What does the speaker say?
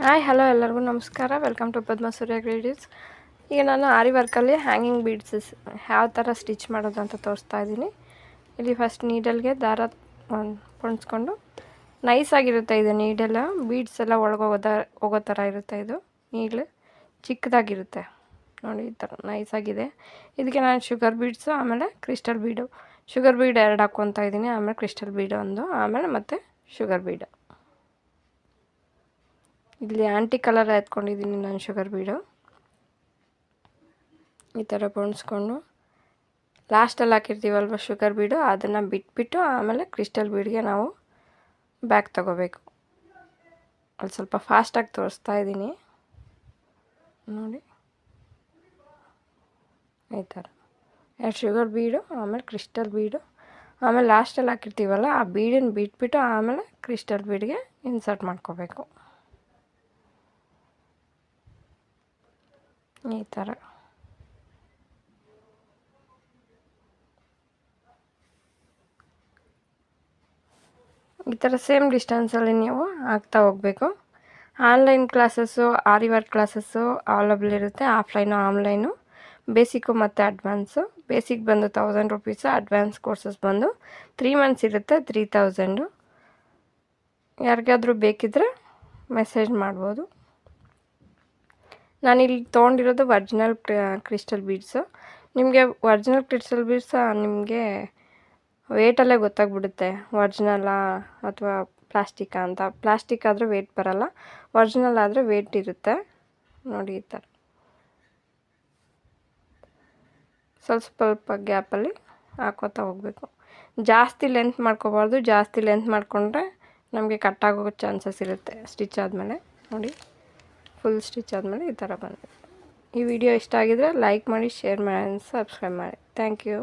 Hi hello ಎಲ್ಲರಿಗೂ ನಮಸ್ಕಾರ. Welcome to Padma Surya creatives. ಈಗ ನಾನು ಆರಿ ವರ್ಕಲ್ಲಿ ಹ್ಯಾಂಗಿಂಗ್ ಬೀಡ್ಸ್ ಯಾವ ಥರ ಸ್ಟಿಚ್ ಮಾಡೋದು ಅಂತ ತೋರಿಸ್ತಾ ಇದ್ದೀನಿ. ಇಲ್ಲಿ ಫಸ್ಟ್ ನೀಡಲ್ಗೆ ದಾರ ಪೊಣಿಸ್ಕೊಂಡು ನೈಸಾಗಿರುತ್ತೆ ಇದು ನೀಡೆಲ್ಲ, ಬೀಡ್ಸ್ ಎಲ್ಲ ಹೋಗೋ ಥರ ಇರುತ್ತೆ. ಇದು ನೀಡ್ಲು ಚಿಕ್ಕದಾಗಿರುತ್ತೆ ನೋಡಿ, ಈ ಥರ ನೈಸಾಗಿದೆ. ಇದಕ್ಕೆ ನಾನು ಶುಗರ್ ಬೀಡ್ಸು ಆಮೇಲೆ ಕ್ರಿಸ್ಟಲ್ ಬೀಡು, ಶುಗರ್ ಬೀಡ್ 2 ಹಾಕ್ಕೊತಾ ಇದ್ದೀನಿ, ಆಮೇಲೆ ಕ್ರಿಸ್ಟಲ್ ಬೀಡು ಒಂದು, ಆಮೇಲೆ ಮತ್ತೆ ಶುಗರ್ ಬೀಡು. ಇಲ್ಲಿ ಆಂಟಿ ಕಲರ್ ಎತ್ಕೊಂಡಿದ್ದೀನಿ ನಾನು ಶುಗರ್ ಬೀಡು. ಈ ಥರ ಪೊಣಿಸ್ಕೊಂಡು ಲಾಸ್ಟಲ್ಲಿ ಹಾಕಿರ್ತೀವಲ್ವ ಶುಗರ್ ಬೀಡು, ಅದನ್ನು ಬಿಟ್ಬಿಟ್ಟು ಆಮೇಲೆ ಕ್ರಿಸ್ಟಲ್ ಬೀಡ್ಗೆ ನಾವು ಬ್ಯಾಕ್ ತಗೋಬೇಕು. ಅಲ್ಲಿ ಸ್ವಲ್ಪ ಫಾಸ್ಟಾಗಿ ತೋರಿಸ್ತಾ ಇದ್ದೀನಿ ನೋಡಿ. ಈ ಥರ 2 ಶುಗರ್ ಬೀಡು ಆಮೇಲೆ ಕ್ರಿಸ್ಟಲ್ ಬೀಡು, ಆಮೇಲೆ ಲಾಸ್ಟಲ್ಲಿ ಹಾಕಿರ್ತೀವಲ್ಲ ಆ ಬೀಡನ್ನು ಬಿಟ್ಬಿಟ್ಟು ಆಮೇಲೆ ಕ್ರಿಸ್ಟಲ್ ಬೀಡ್ಗೆ ಇನ್ಸರ್ಟ್ ಮಾಡ್ಕೋಬೇಕು. ಈ ಥರ ಈ ಥರ ಸೇಮ್ ಡಿಸ್ಟೆನ್ಸಲ್ಲಿ ನೀವು ಹಾಕ್ತಾ ಹೋಗಬೇಕು. ಆನ್ಲೈನ್ ಕ್ಲಾಸಸ್ಸು, ಆರಿ ವರ್ಕ್ ಕ್ಲಾಸಸ್ಸು ಅವೈಲಬಲ್ ಇರುತ್ತೆ, ಆಫ್ಲೈನು ಆನ್ಲೈನು, ಬೇಸಿಕ್ಕು ಮತ್ತು ಅಡ್ವಾನ್ಸು. ಬೇಸಿಕ್ ಬಂದು 1000 ರುಪೀಸು, ಅಡ್ವಾನ್ಸ್ ಕೋರ್ಸಸ್ ಬಂದು 3 ಮಂತ್ಸ್ ಇರುತ್ತೆ 3000. ಯಾರಿಗಾದರೂ ಬೇಕಿದ್ದರೆ ಮೆಸೇಜ್ ಮಾಡ್ಬೋದು. ನಾನಿಲ್ಲಿ ತೊಗೊಂಡಿರೋದು ಒರ್ಜಿನಲ್ ಕ್ರಿಸ್ಟಲ್ ಬೀಡ್ಸು. ನಿಮಗೆ ಒರ್ಜಿನಲ್ ಕ್ರಿಸ್ಟಲ್ ಬೀಡ್ಸ್ ನಿಮಗೆ ವೇಟಲ್ಲೇ ಗೊತ್ತಾಗ್ಬಿಡುತ್ತೆ ಒರ್ಜಿನಲ್ಲಾ ಅಥವಾ ಪ್ಲಾಸ್ಟಿಕ್ಕಾ ಅಂತ. ಪ್ಲಾಸ್ಟಿಕ್ ಆದರೆ ವೇಟ್ ಬರಲ್ಲ, ಒರ್ಜಿನಲ್ ಆದರೆ ವೇಟ್ ಇರುತ್ತೆ ನೋಡಿ. ಈ ಥರ ಸ್ವಲ್ಪ ಗ್ಯಾಪಲ್ಲಿ ಹಾಕೋತಾ ಹೋಗಬೇಕು. ಜಾಸ್ತಿ ಲೆಂತ್ ಮಾಡ್ಕೋಬಾರ್ದು, ಜಾಸ್ತಿ ಲೆಂತ್ ಮಾಡಿಕೊಂಡ್ರೆ ನಮಗೆ ಕಟ್ಟಾಗೋ ಚಾನ್ಸಸ್ ಇರುತ್ತೆ ಸ್ಟಿಚ್ ಆದಮೇಲೆ ನೋಡಿ. ಫುಲ್ ಸ್ಟಿಚ್ ಆದಮೇಲೆ ಈ ಥರ ಬಂದಿದೆ. ಈ ವಿಡಿಯೋ ಇಷ್ಟ ಆಗಿದರೆ ಲೈಕ್ ಮಾಡಿ, ಶೇರ್ ಮಾಡಿ, ಸಬ್ಸ್ಕ್ರೈಬ್ ಮಾಡಿ. Thank you.